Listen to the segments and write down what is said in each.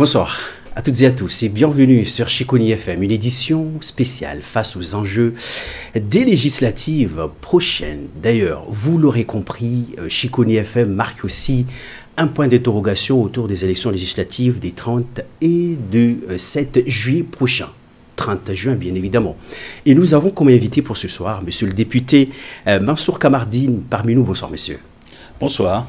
Bonsoir à toutes et à tous et bienvenue sur Chikoni FM, une édition spéciale face aux enjeux des législatives prochaines. D'ailleurs, vous l'aurez compris, Chikoni FM marque aussi un point d'interrogation autour des élections législatives des 30 et du 7 juillet prochain. 30 juin, bien évidemment. Et nous avons comme invité pour ce soir, monsieur le député Mansour Kamardine, parmi nous. Bonsoir, monsieur. Bonsoir.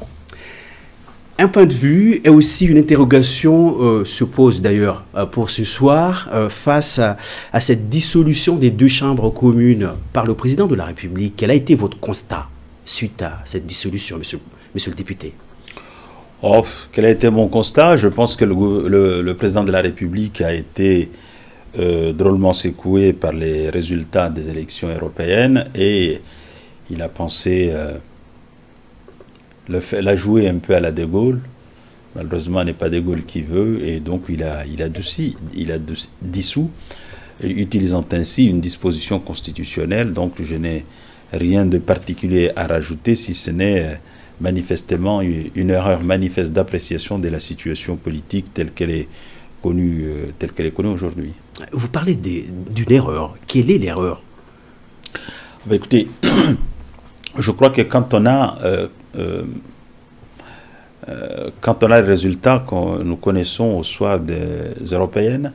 Un point de vue et aussi une interrogation se pose d'ailleurs pour ce soir face à cette dissolution des deux chambres communes par le président de la République. Quel a été votre constat suite à cette dissolution, monsieur le député? Oh, quel a été mon constat? Je pense que le président de la République a été drôlement secoué par les résultats des élections européennes et il a pensé l'a joué un peu à la De Gaulle. Malheureusement, ce n'est pas De Gaulle qui veut et donc il a dissous, utilisant ainsi une disposition constitutionnelle. Donc je n'ai rien de particulier à rajouter si ce n'est manifestement une erreur manifeste d'appréciation de la situation politique telle qu'elle est connue aujourd'hui. Vous parlez d'une erreur. Quelle est l'erreur? Écoutez, je crois que quand on a les résultats que nous connaissons au soir des européennes,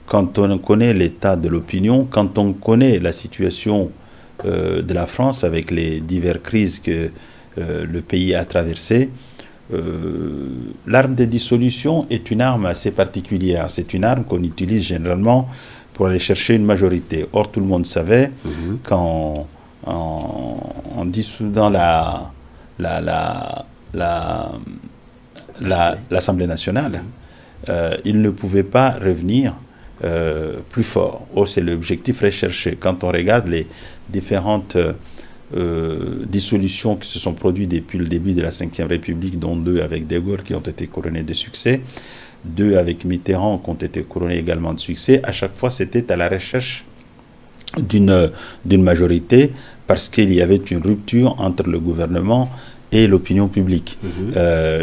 quand on connaît l'état de l'opinion, quand on connaît la situation de la France avec les diverses crises que le pays a traversées, l'arme de dissolution est une arme assez particulière. C'est une arme qu'on utilise généralement pour aller chercher une majorité. Or, tout le monde savait qu'en dissoudant l'Assemblée nationale, il ne pouvait pas revenir plus fort. Or, c'est l'objectif recherché. Quand on regarde les différentes dissolutions qui se sont produites depuis le début de la Ve République, dont 2 avec De Gaulle qui ont été couronnées de succès, 2 avec Mitterrand qui ont été couronnés également de succès, à chaque fois c'était à la recherche d'une majorité parce qu'il y avait une rupture entre le gouvernement et l'opinion publique.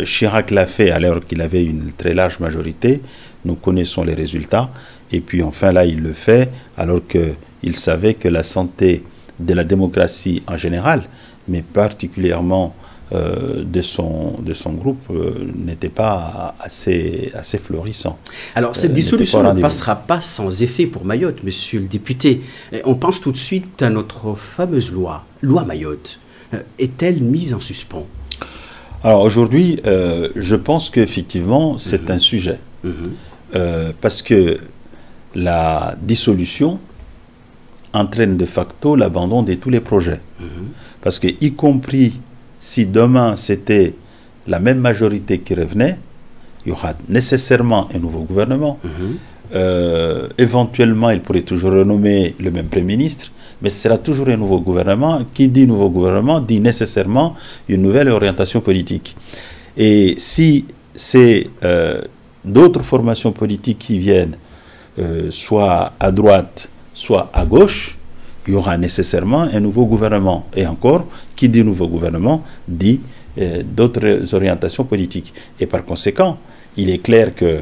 Chirac l'a fait alors qu'il avait une très large majorité, nous connaissons les résultats, et puis enfin là il le fait alors qu'il savait que la santé de la démocratie en général, mais particulièrement de son groupe, n'était pas assez florissant. Alors cette dissolution ne passera pas sans effet pour Mayotte, monsieur le député. On pense tout de suite à notre fameuse loi Mayotte. Est-elle mise en suspens? Alors aujourd'hui, je pense qu'effectivement, c'est un sujet. Parce que la dissolution entraîne de facto l'abandon de tous les projets. Parce que, y compris si demain c'était la même majorité qui revenait, il y aura nécessairement un nouveau gouvernement. Éventuellement, il pourrait toujours renommer le même Premier ministre, mais ce sera toujours un nouveau gouvernement. Qui dit nouveau gouvernement dit nécessairement une nouvelle orientation politique. Et si c'est d'autres formations politiques qui viennent, soit à droite, soit à gauche, il y aura nécessairement un nouveau gouvernement. Et encore, qui dit nouveau gouvernement dit d'autres orientations politiques. Et par conséquent, il est clair que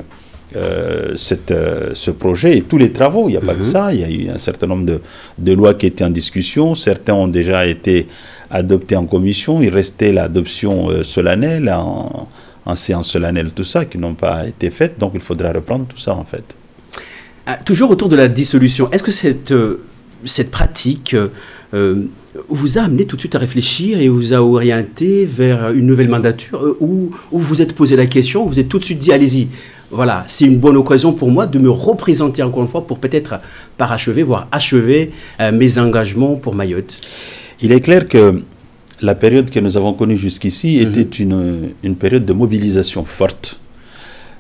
ce projet et tous les travaux, il n'y a pas que ça, il y a eu un certain nombre de lois qui étaient en discussion, certains ont déjà été adoptés en commission, il restait l'adoption solennelle, en séance solennelle, tout ça, qui n'ont pas été faites, donc il faudra reprendre tout ça en fait. Toujours autour de la dissolution, est-ce que cette pratique vous a amené tout de suite à réfléchir et vous a orienté vers une nouvelle mandature où vous vous êtes posé la question, vous êtes tout de suite dit allez-y, voilà, c'est une bonne occasion pour moi de me représenter encore une fois pour peut-être parachever, voire achever mes engagements pour Mayotte? Il est clair que la période que nous avons connue jusqu'ici était une période de mobilisation forte.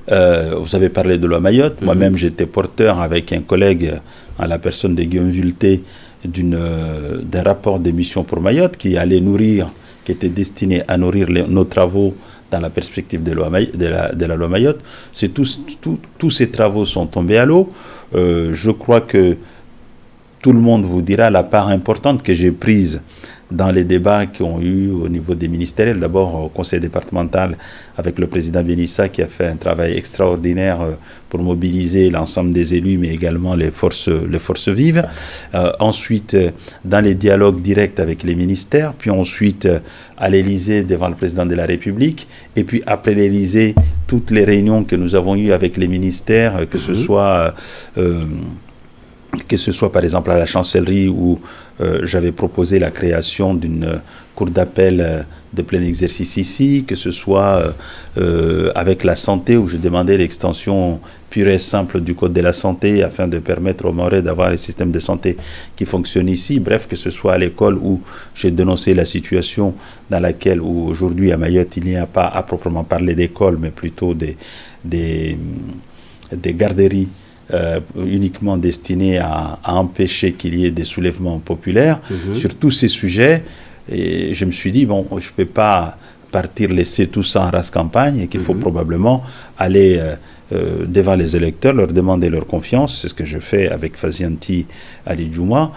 Vous avez parlé de loi Mayotte. Moi-même, j'étais porteur avec un collègue, à la personne de Guillaume Vulté, d'un rapport de mission pour Mayotte qui allait nourrir, qui était destiné à nourrir nos travaux dans la perspective de la loi Mayotte. Tous ces travaux sont tombés à l'eau. Je crois que tout le monde vous dira la part importante que j'ai prise dans les débats qui ont eu au niveau des ministériels, d'abord au conseil départemental avec le président Benissa qui a fait un travail extraordinaire pour mobiliser l'ensemble des élus, mais également les forces vives. Ensuite, dans les dialogues directs avec les ministères, puis ensuite à l'Élysée devant le président de la République, et puis après l'Élysée, toutes les réunions que nous avons eues avec les ministères, que ce soit par exemple à la chancellerie où j'avais proposé la création d'une cour d'appel de plein exercice ici, que ce soit avec la santé où je demandais l'extension pure et simple du code de la santé afin de permettre aux Mahorais d'avoir les systèmes de santé qui fonctionnent ici. Bref, que ce soit à l'école où j'ai dénoncé la situation dans laquelle aujourd'hui à Mayotte il n'y a pas à proprement parler d'école, mais plutôt des garderies uniquement destiné à empêcher qu'il y ait des soulèvements populaires sur tous ces sujets. Et je me suis dit, bon, je ne peux pas partir laisser tout ça en race campagne et qu'il faut probablement aller devant les électeurs, leur demander leur confiance. C'est ce que je fais avec Fazianti Ali Djouma.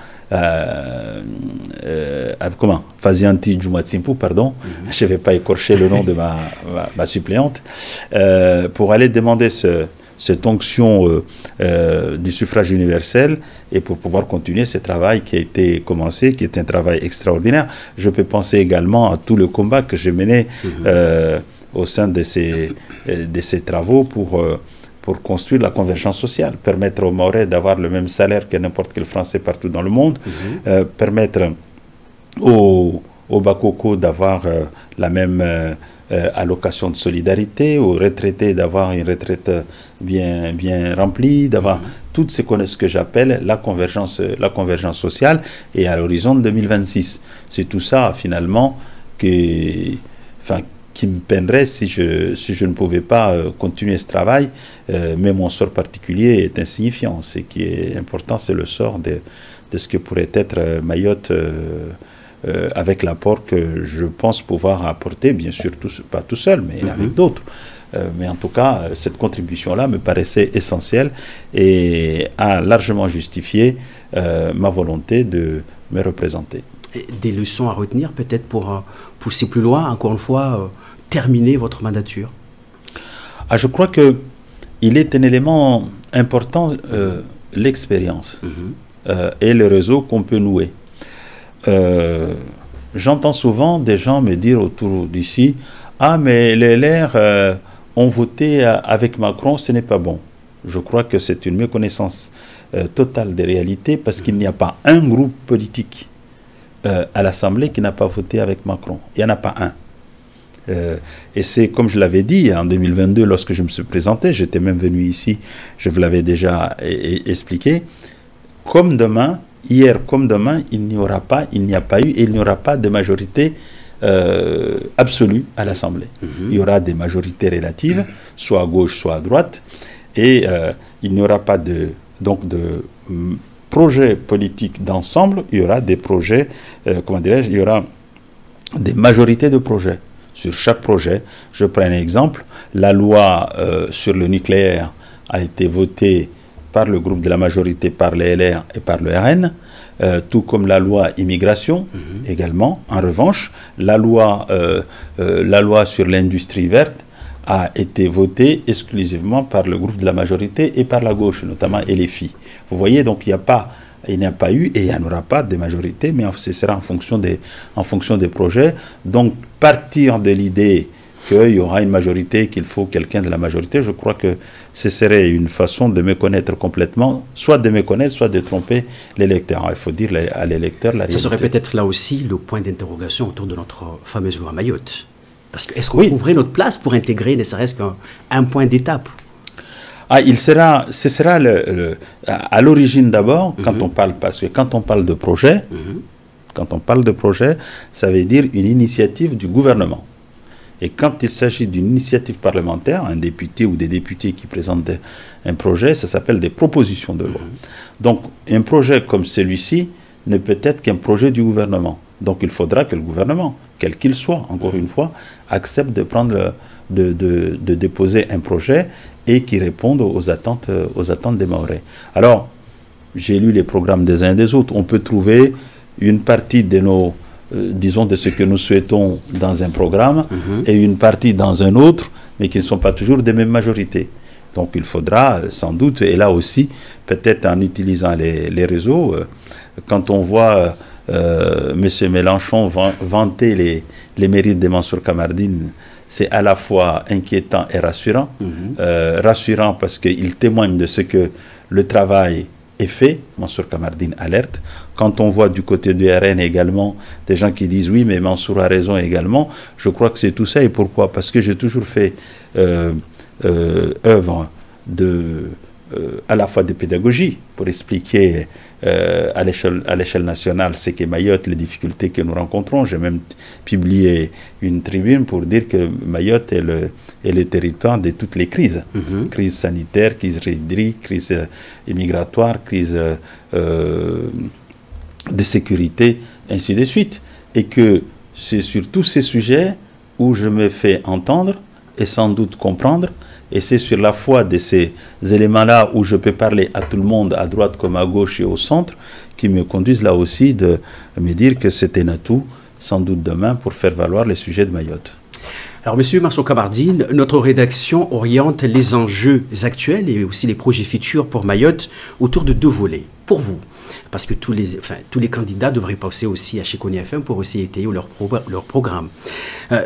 Fazianti Djouma Tsimpou, pardon. Je ne vais pas écorcher le nom de ma suppléante. Pour aller demander cette onction du suffrage universel et pour pouvoir continuer ce travail qui a été commencé, qui est un travail extraordinaire. Je peux penser également à tout le combat que j'ai mené au sein de ces travaux pour construire la convergence sociale, permettre aux Mahorais d'avoir le même salaire que n'importe quel Français partout dans le monde, permettre aux Bakoko d'avoir la même allocation de solidarité, aux retraités d'avoir une retraite bien remplie, d'avoir tout ce que j'appelle la convergence sociale, et à l'horizon de 2026. C'est tout ça finalement qui me peinerait si je ne pouvais pas continuer ce travail, mais mon sort particulier est insignifiant. Ce qui est important, c'est le sort de ce que pourrait être Mayotte avec l'apport que je pense pouvoir apporter, bien sûr, pas tout seul, mais avec d'autres. Mais en tout cas, cette contribution-là me paraissait essentielle et a largement justifié ma volonté de me représenter. Des leçons à retenir peut-être pour pousser plus loin, encore une fois, terminer votre mandature? Je crois qu'il est un élément important, l'expérience et le réseau qu'on peut nouer. J'entends souvent des gens me dire autour d'ici, ah mais les LR ont voté avec Macron, ce n'est pas bon. Je crois que c'est une méconnaissance totale des réalités parce qu'il n'y a pas un groupe politique à l'Assemblée qui n'a pas voté avec Macron. Il n'y en a pas un. Et c'est comme je l'avais dit en 2022 lorsque je me suis présenté, j'étais même venu ici, je vous l'avais déjà expliqué, comme demain, hier comme demain, il n'y a pas eu et il n'y aura pas de majorité absolue à l'Assemblée. Il y aura des majorités relatives, soit à gauche, soit à droite, et il n'y aura pas de projets politiques d'ensemble, il y aura des projets, comment dirais-je, il y aura des majorités de projets. Sur chaque projet, je prends un exemple, la loi sur le nucléaire a été votée par le groupe de la majorité, par les LR et par le RN, tout comme la loi immigration également. En revanche, la loi sur l'industrie verte a été votée exclusivement par le groupe de la majorité et par la gauche, notamment LFI. Vous voyez, donc il n'y a pas eu et il n'y en aura pas de majorité, mais ce sera en fonction des projets. Donc, partir de l'idée qu'il y aura une majorité, qu'il faut quelqu'un de la majorité, je crois que ce serait une façon de méconnaître complètement, soit de méconnaître, soit de tromper l'électeur. Il faut dire à l'électeur la réalité. Ça serait peut-être là aussi le point d'interrogation autour de notre fameuse loi Mayotte. Parce que est-ce qu'on trouverait notre place pour intégrer ne serait-ce qu'un point d'étape? Ce sera à l'origine d'abord, quand on parle, parce que quand on parle de projet, ça veut dire une initiative du gouvernement. Et quand il s'agit d'une initiative parlementaire, un député ou des députés qui présentent un projet, ça s'appelle des propositions de loi. Donc, un projet comme celui-ci ne peut être qu'un projet du gouvernement. Donc, il faudra que le gouvernement, quel qu'il soit, encore une fois, accepte de déposer un projet et qui réponde aux attentes des Mahorais. Alors, j'ai lu les programmes des uns et des autres. On peut trouver une partie de nos disons, de ce que nous souhaitons dans un programme et une partie dans un autre, mais qui ne sont pas toujours des mêmes majorités. Donc il faudra sans doute, et là aussi, peut-être en utilisant les réseaux, quand on voit M. Mélenchon vanter les mérites de Mansour Kamardine, c'est à la fois inquiétant et rassurant. Rassurant parce qu'il témoigne de ce que le travail est fait. Mansour Kamardine alerte. Quand on voit du côté du RN également des gens qui disent oui, mais Mansour a raison également, je crois que c'est tout ça. Et pourquoi? Parce que j'ai toujours fait œuvre à la fois de pédagogie pour expliquer à l'échelle nationale ce qu'est Mayotte, les difficultés que nous rencontrons. J'ai même publié une tribune pour dire que Mayotte est le territoire de toutes les crises. Crise sanitaire, crise hydrique, crise immigratoire, crise de sécurité, ainsi de suite. Et que c'est sur tous ces sujets où je me fais entendre et sans doute comprendre. Et c'est sur la foi de ces éléments-là où je peux parler à tout le monde, à droite comme à gauche et au centre, qui me conduisent là aussi de me dire que c'est un atout, sans doute demain, pour faire valoir les sujets de Mayotte. Alors, Monsieur Mansour Kamardine, notre rédaction oriente les enjeux actuels et aussi les projets futurs pour Mayotte autour de deux volets. Pour vous, parce que tous les candidats devraient passer aussi à Chikoni FM pour aussi étayer leur programme.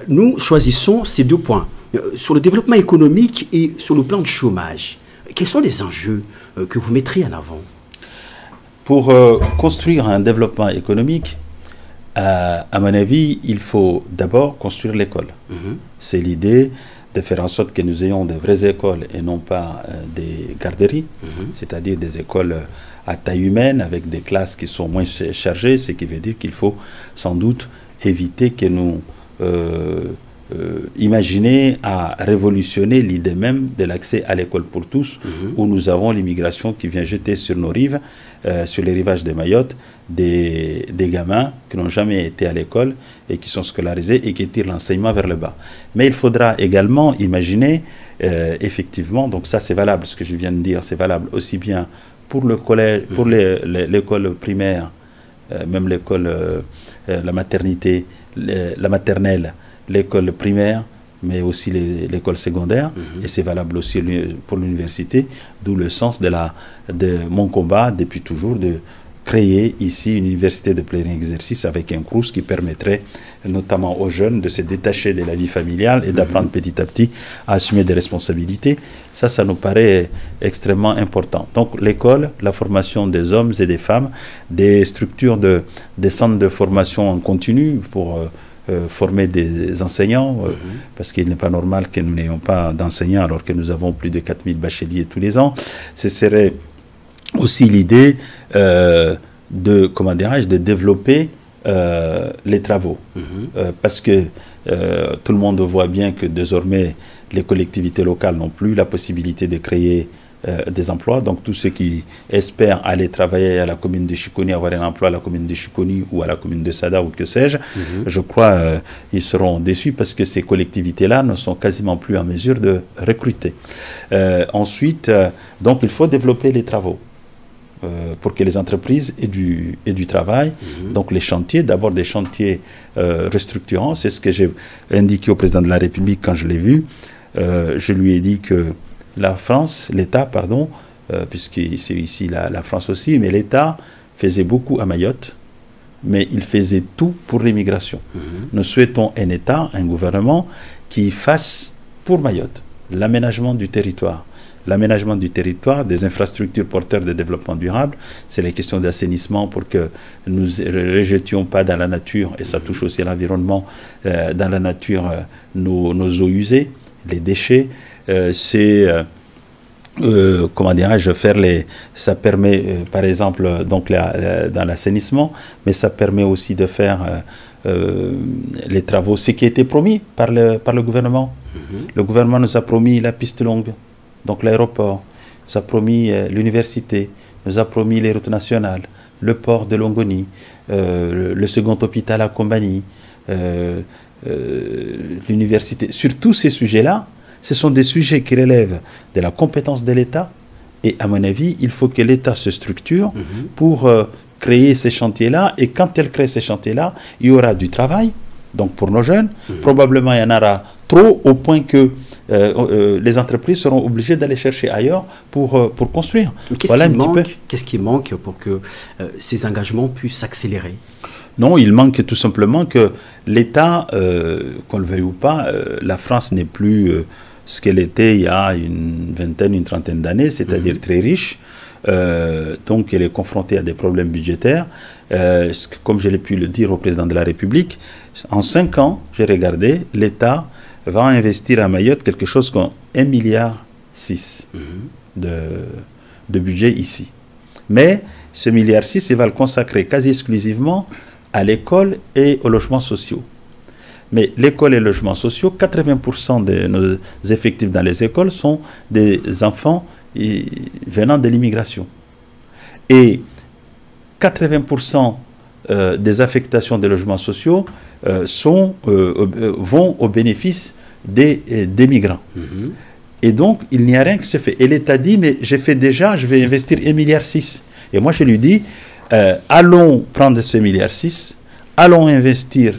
Nous choisissons ces deux points. Sur le développement économique et sur le plan de chômage, quels sont les enjeux que vous mettrez en avant? Pour construire un développement économique, à mon avis, il faut d'abord construire l'école. C'est l'idée de faire en sorte que nous ayons de vraies écoles et non pas des garderies, c'est-à-dire des écoles à taille humaine avec des classes qui sont moins chargées, ce qui veut dire qu'il faut sans doute éviter que nous imaginer à révolutionner l'idée même de l'accès à l'école pour tous, où nous avons l'immigration qui vient jeter sur nos rives, sur les rivages de Mayotte, des gamins qui n'ont jamais été à l'école et qui sont scolarisés et qui tirent l'enseignement vers le bas. Mais il faudra également imaginer, effectivement, donc ça c'est valable, ce que je viens de dire, c'est valable aussi bien pour le collège, pour l'école primaire, même l'école, la maternité, la maternelle, l'école primaire, mais aussi l'école secondaire, et c'est valable aussi pour l'université, d'où le sens de mon combat depuis toujours de créer ici une université de plein exercice avec un CROUS qui permettrait notamment aux jeunes de se détacher de la vie familiale et d'apprendre petit à petit à assumer des responsabilités. Ça nous paraît extrêmement important. Donc l'école, la formation des hommes et des femmes, des structures, des centres de formation en continu pour former des enseignants, parce qu'il n'est pas normal que nous n'ayons pas d'enseignants alors que nous avons plus de 4000 bacheliers tous les ans. Ce serait aussi l'idée de développer les travaux. Parce que tout le monde voit bien que désormais les collectivités locales n'ont plus la possibilité de créer des emplois. Donc tous ceux qui espèrent aller travailler à la commune de Chikoni, avoir un emploi à la commune de Chikoni ou à la commune de Sada ou que sais-je, je crois ils seront déçus parce que ces collectivités-là ne sont quasiment plus en mesure de recruter. Ensuite, donc il faut développer les travaux pour que les entreprises aient du travail. Donc les chantiers, d'abord des chantiers restructurants, c'est ce que j'ai indiqué au président de la République quand je l'ai vu. Je lui ai dit que la France, l'État, pardon, puisque c'est ici la France aussi, mais l'État faisait beaucoup à Mayotte, mais il faisait tout pour l'immigration. Nous souhaitons un État, un gouvernement qui fasse pour Mayotte l'aménagement du territoire. L'aménagement du territoire, des infrastructures porteurs de développement durable, c'est les questions d'assainissement pour que nous ne rejetions pas dans la nature, et ça touche aussi à l'environnement, dans la nature, nos eaux usées, les déchets. Comment dirais-je, ça permet par exemple donc dans l'assainissement, mais ça permet aussi de faire les travaux, ce qui a été promis par le gouvernement. Le gouvernement nous a promis la piste longue, donc l'aéroport, nous a promis l'université, nous a promis les routes nationales, le port de Longoni, le second hôpital à Kombani, l'université. Sur tous ces sujets-là, ce sont des sujets qui relèvent de la compétence de l'État et à mon avis, il faut que l'État se structure pour créer ces chantiers-là. Et quand elle crée ces chantiers-là, il y aura du travail, donc pour nos jeunes. Probablement, il y en aura trop, au point que les entreprises seront obligées d'aller chercher ailleurs pour construire. Qu'est-ce qui manque pour que ces engagements puissent s'accélérer? Non, il manque tout simplement que l'État, qu'on le veuille ou pas, la France n'est plus ce qu'elle était il y a une vingtaine, une trentaine d'années, c'est-à-dire très riche. Donc elle est confrontée à des problèmes budgétaires. Comme je l'ai pu le dire au président de la République, en 5 ans, j'ai regardé, l'État va investir à Mayotte quelque chose comme 1,6 milliard de budget ici. Mais ce 1,6 milliard, il va le consacrer quasi exclusivement à l'école et aux logements sociaux. Mais l'école et les logements sociaux, 80% de nos effectifs dans les écoles sont des enfants venant de l'immigration. Et 80% des affectations des logements sociaux vont au bénéfice des migrants. Et donc, il n'y a rien qui se fait. Et l'État dit, mais j'ai fait déjà, je vais investir 1,6 milliard. Et moi, je lui dis, allons prendre ce 1,6 milliard, allons investir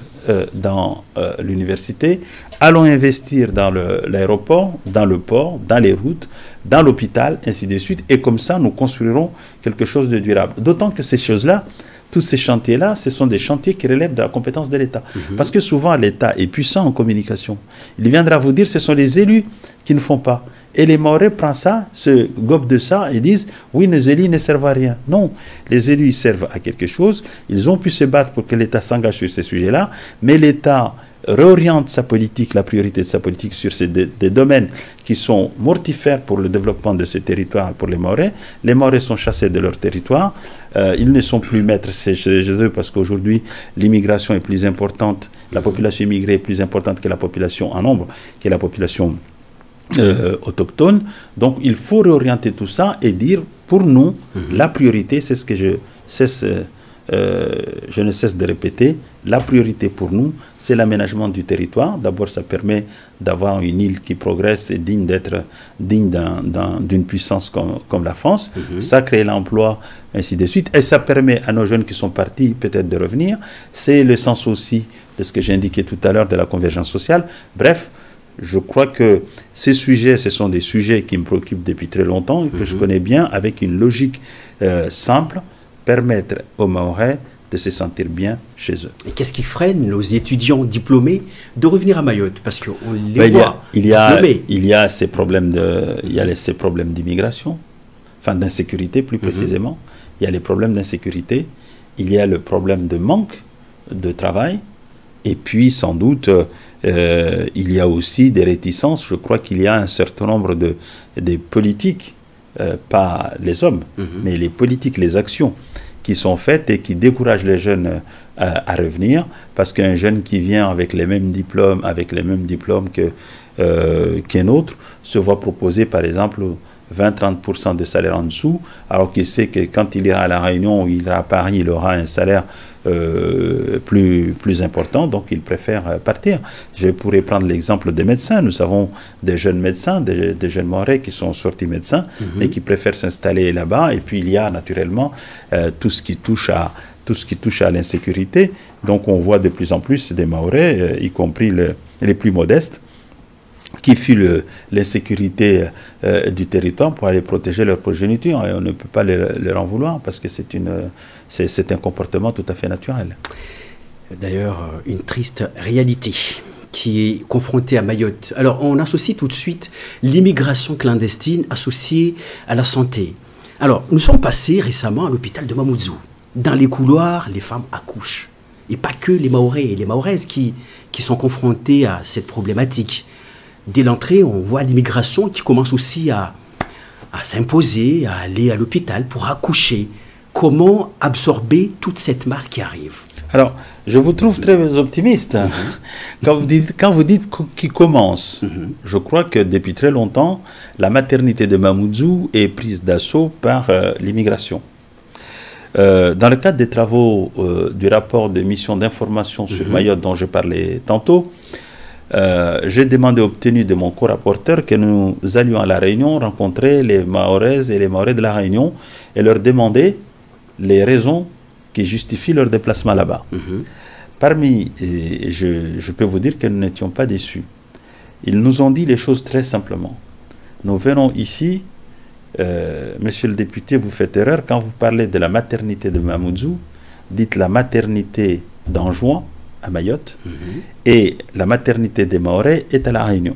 dans l'université, allons investir dans l'aéroport, dans le port, dans les routes, dans l'hôpital, ainsi de suite. Et comme ça, nous construirons quelque chose de durable. D'autant que ces choses-là, tous ces chantiers-là, ce sont des chantiers qui relèvent de la compétence de l'État. Parce que souvent, l'État est puissant en communication. Il viendra vous dire, ce sont les élus qui ne font pas. Et les Mahorais prennent ça, se gobent de ça et disent « Oui, nos élus ne servent à rien ». Non, les élus ils servent à quelque chose. Ils ont pu se battre pour que l'État s'engage sur ces sujets-là, mais l'État réoriente sa politique, la priorité de sa politique sur des domaines qui sont mortifères pour le développement de ce territoire pour les Mahorais. Les Mahorais sont chassés de leur territoire. Ils ne sont plus maîtres chez eux parce qu'aujourd'hui, l'immigration est plus importante, la population immigrée est plus importante que la population en nombre, qui est la population autochtones. Donc il faut réorienter tout ça et dire pour nous la priorité, c'est ce que je ne cesse de répéter, la priorité pour nous c'est l'aménagement du territoire. D'abord ça permet d'avoir une île qui progresse et digne d'une puissance comme la France. Ça crée l'emploi, ainsi de suite, et ça permet à nos jeunes qui sont partis peut-être de revenir. C'est le sens aussi de ce que j'ai indiqué tout à l'heure de la convergence sociale. Bref, je crois que ces sujets, ce sont des sujets qui me préoccupent depuis très longtemps et que je connais bien, avec une logique simple, permettre aux Mahorais de se sentir bien chez eux. Et qu'est-ce qui freine nos étudiants diplômés de revenir à Mayotte? Parce qu'on les voit diplômés. Il y a ces problèmes d'immigration, enfin d'insécurité plus précisément. Il y a les problèmes d'insécurité, il y a le problème de manque de travail, et puis sans doute il y a aussi des réticences. Je crois qu'il y a un certain nombre de politiques, pas les hommes, mais les politiques, les actions qui sont faites et qui découragent les jeunes à revenir, parce qu'un jeune qui vient avec les mêmes diplômes qu'un autre se voit proposer par exemple 20-30% de salaire en dessous, alors qu'il sait que quand il ira à La Réunion ou il ira à Paris, il aura un salaire plus important, donc il préfère partir. Je pourrais prendre l'exemple des médecins. Nous avons des jeunes médecins, des jeunes Mahorais qui sont sortis médecins et qui préfèrent s'installer là-bas. Et puis il y a naturellement tout ce qui touche à l'insécurité. Donc on voit de plus en plus des Mahorais, y compris les plus modestes, qui fuient l'insécurité du territoire pour aller protéger leur progéniture. Et on ne peut pas leur en vouloir parce que c'est un comportement tout à fait naturel. D'ailleurs, une triste réalité qui est confrontée à Mayotte. Alors, on associe tout de suite l'immigration clandestine associée à la santé. Alors, nous sommes passés récemment à l'hôpital de Mamoudzou. Dans les couloirs, les femmes accouchent. Et pas que les Mahorais et les Mahoraises qui sont confrontés à cette problématique. Dès l'entrée, on voit l'immigration qui commence aussi à s'imposer, à aller à l'hôpital pour accoucher. Comment absorber toute cette masse qui arrive? Alors, je vous trouve très optimiste. Quand vous dites qu'il commence, je crois que depuis très longtemps, la maternité de Mamoudzou est prise d'assaut par l'immigration. Dans le cadre des travaux du rapport de mission d'information sur Mayotte dont je parlais tantôt, j'ai demandé, obtenu de mon co-rapporteur que nous allions à La Réunion rencontrer les Mahoraises et les Mahorais de La Réunion et leur demander les raisons qui justifient leur déplacement là-bas. Parmi, et je peux vous dire que nous n'étions pas déçus. Ils nous ont dit les choses très simplement. Nous venons ici, monsieur le député, vous faites erreur, quand vous parlez de la maternité de Mamoudzou, dites la maternité d'Anjouan, à Mayotte, et la maternité des Mahorais est à La Réunion.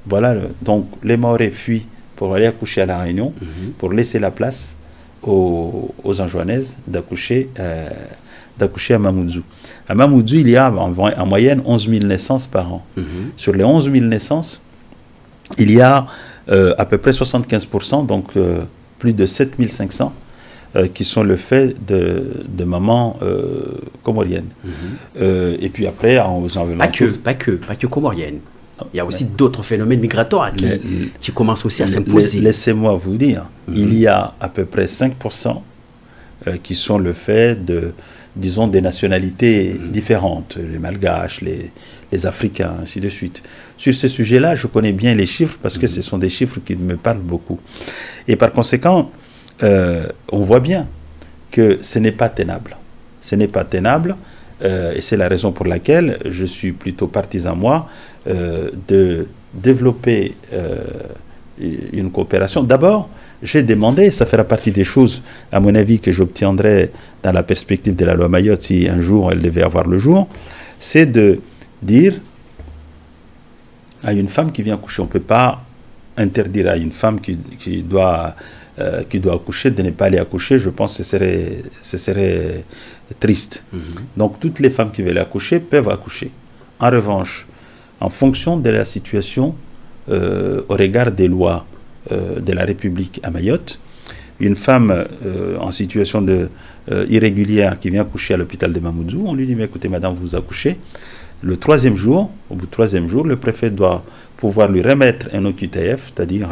Voilà, donc les Mahorais fuient pour aller accoucher à La Réunion, pour laisser la place aux Anjouanaises d'accoucher à Mamoudzou. À Mamoudzou, il y a en moyenne 11 000 naissances par an. Sur les 11 000 naissances, il y a à peu près 75%, donc plus de 7 500, qui sont le fait de mamans comoriennes. Et puis après, aux environs... Pas que comoriennes. Il y a aussi d'autres phénomènes migratoires qui commencent aussi à s'imposer. Laissez-moi vous dire, il y a à peu près 5% qui sont le fait de, disons, des nationalités différentes, les Malgaches, les Africains, ainsi de suite. Sur ce sujet-là, je connais bien les chiffres parce que ce sont des chiffres qui me parlent beaucoup. Et par conséquent, on voit bien que ce n'est pas tenable. Ce n'est pas tenable. Et c'est la raison pour laquelle je suis plutôt partisan, moi, de développer une coopération. D'abord, j'ai demandé, ça fera partie des choses, à mon avis, que j'obtiendrai dans la perspective de la loi Mayotte, si un jour elle devait avoir le jour, c'est de dire à une femme qui vient coucher, on ne peut pas interdire à une femme qui doit accoucher de ne pas aller accoucher. Je pense que ce serait triste. Donc toutes les femmes qui veulent accoucher peuvent accoucher. En revanche, en fonction de la situation, au regard des lois de la République à Mayotte, une femme en situation irrégulière qui vient accoucher à l'hôpital de Mamoudzou, on lui dit, mais écoutez madame, vous accouchez. Le troisième jour, au bout du troisième jour, le préfet doit pouvoir lui remettre un OQTF, c'est-à-dire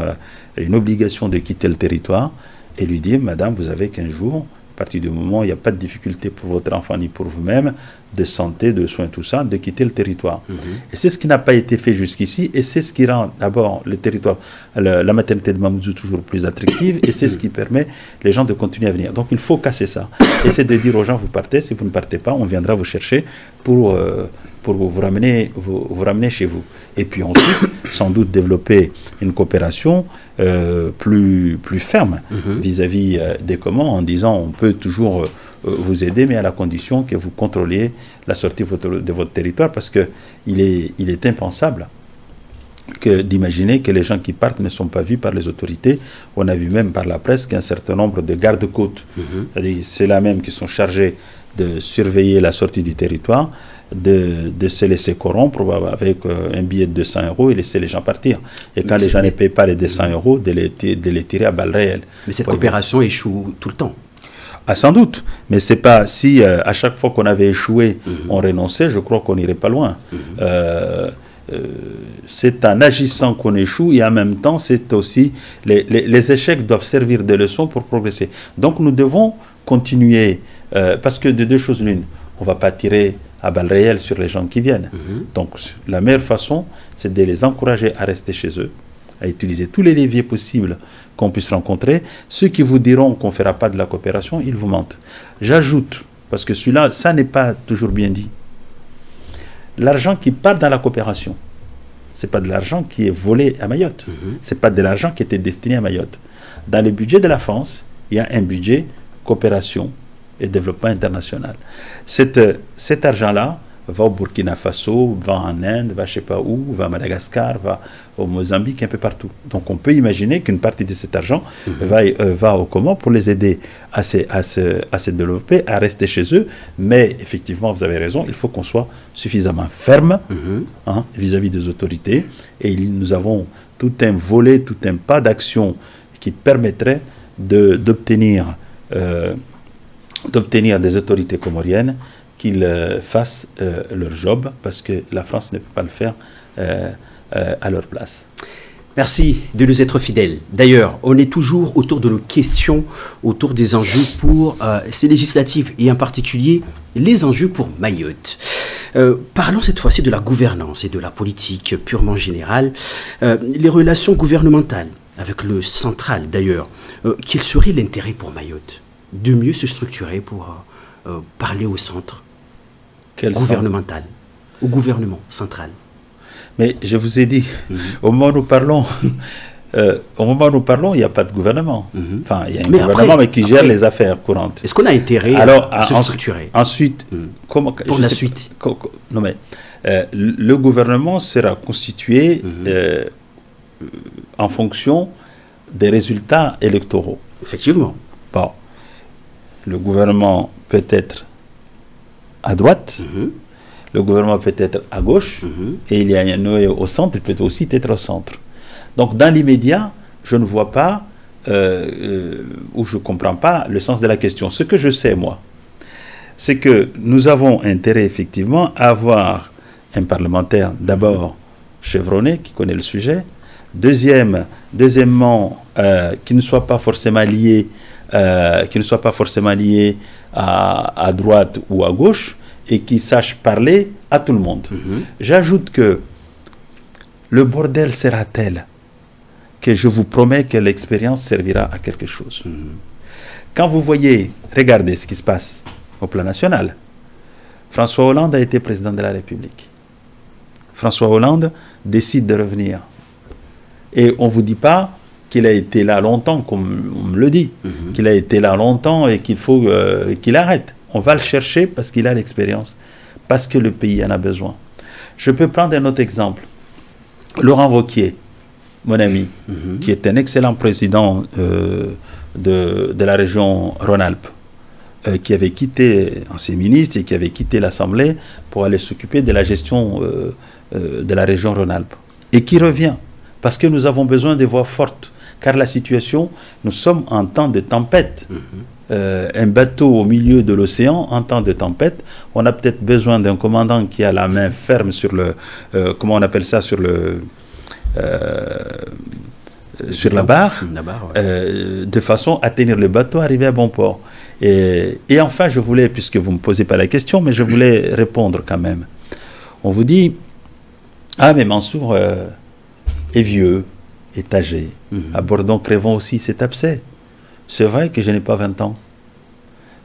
une obligation de quitter le territoire, et lui dire, madame, vous avez 15 jours, à partir du moment où il n'y a pas de difficulté pour votre enfant ni pour vous-même, de santé, de soins, tout ça, de quitter le territoire. Et c'est ce qui n'a pas été fait jusqu'ici, et c'est ce qui rend d'abord le territoire, la maternité de Mamoudzou toujours plus attractive, et c'est ce qui permet les gens de continuer à venir. Donc il faut casser ça. Et c'est de dire aux gens, vous partez, si vous ne partez pas, on viendra vous chercher pour vous ramener chez vous. Et puis ensuite, sans doute développer une coopération plus ferme vis-à-vis des Comores, en disant on peut toujours vous aider, mais à la condition que vous contrôliez la sortie de votre territoire, parce qu'il est impensable d'imaginer que les gens qui partent ne sont pas vus par les autorités. On a vu même par la presse qu'un certain nombre de gardes-côtes, c'est-à-dire ceux-là même qui sont chargés de surveiller la sortie du territoire, de se laisser corrompre avec un billet de 200 € et laisser les gens partir. Et quand les gens ne payent pas les 200 €, de les tirer à balles réelles. Mais cette coopération échoue tout le temps. Ah, sans doute. Mais c'est pas si à chaque fois qu'on avait échoué, on renonçait, je crois qu'on n'irait pas loin. C'est en agissant qu'on échoue, et en même temps, c'est aussi les échecs doivent servir de leçon pour progresser. Donc nous devons continuer, parce que de deux choses l'une, on ne va pas tirer à balles réelles sur les gens qui viennent. Donc la meilleure façon, c'est de les encourager à rester chez eux, à utiliser tous les leviers possibles qu'on puisse rencontrer. Ceux qui vous diront qu'on ne fera pas de la coopération, ils vous mentent. J'ajoute, parce que celui-là, ça n'est pas toujours bien dit, l'argent qui part dans la coopération, ce n'est pas de l'argent qui est volé à Mayotte. Ce n'est pas de l'argent qui était destiné à Mayotte. Dans le budget de la France, il y a un budget coopération et développement international. Cet argent-là va au Burkina Faso, va en Inde, va je ne sais pas où, va à Madagascar, va au Mozambique, un peu partout. Donc on peut imaginer qu'une partie de cet argent va au Comores pour les aider à se développer, à rester chez eux. Mais effectivement, vous avez raison, il faut qu'on soit suffisamment ferme vis-à-vis des autorités. Et nous avons tout un volet, tout un pas d'action qui permettrait d'obtenir des autorités comoriennes qu'ils fassent leur job, parce que la France ne peut pas le faire à leur place. Merci de nous être fidèles. D'ailleurs, on est toujours autour de nos questions, autour des enjeux pour ces législatives, et en particulier les enjeux pour Mayotte. Parlons cette fois-ci de la gouvernance et de la politique purement générale. Les relations gouvernementales avec le central, d'ailleurs. Quel serait l'intérêt pour Mayotte? de mieux se structurer pour parler au centre gouvernemental, au gouvernement central? Mais je vous ai dit, au moment où nous parlons, il n'y a pas de gouvernement. Enfin, il y a un gouvernement, mais qui gère les affaires courantes. Est-ce qu'on a intérêt à se structurer? Ensuite, pour la suite. Non, mais le gouvernement sera constitué en fonction des résultats électoraux. Effectivement. Bon, le gouvernement peut être à droite, le gouvernement peut être à gauche, et il y a un noyau au centre, il peut aussi être au centre. Donc, dans l'immédiat, je ne vois pas, ou je ne comprends pas le sens de la question. Ce que je sais, moi, c'est que nous avons intérêt, effectivement, à avoir un parlementaire, d'abord, chevronné, qui connaît le sujet. Deuxièmement, qui ne soit pas forcément lié, à droite ou à gauche, et qui sache parler à tout le monde. J'ajoute que le bordel sera tel que je vous promets que l'expérience servira à quelque chose. Quand vous voyez, regardez ce qui se passe au plan national. François Hollande a été président de la République. François Hollande décide de revenir. Et on ne vous dit pas qu'il a été là longtemps, comme on me le dit, qu'il a été là longtemps et qu'il faut qu'il arrête. On va le chercher parce qu'il a l'expérience, parce que le pays en a besoin. Je peux prendre un autre exemple. Laurent Wauquiez, mon ami, qui est un excellent président de la région Rhône-Alpes, qui avait quitté, ancien ministre, et qui avait quitté l'Assemblée pour aller s'occuper de la gestion de la région Rhône-Alpes. Et qui revient, parce que nous avons besoin de voix fortes, car la situation, nous sommes en temps de tempête. Un bateau au milieu de l'océan, en temps de tempête, on a peut-être besoin d'un commandant qui a la main ferme sur le, comment on appelle ça, sur le... sur la barre, de façon à tenir le bateau, arriver à bon port. Et enfin, je voulais, puisque vous ne me posez pas la question, mais je voulais répondre quand même. On vous dit, ah mais Mansour est vieux, est âgé. À Bordon-Crévon aussi, c'est abcès. C'est vrai que je n'ai pas 20 ans.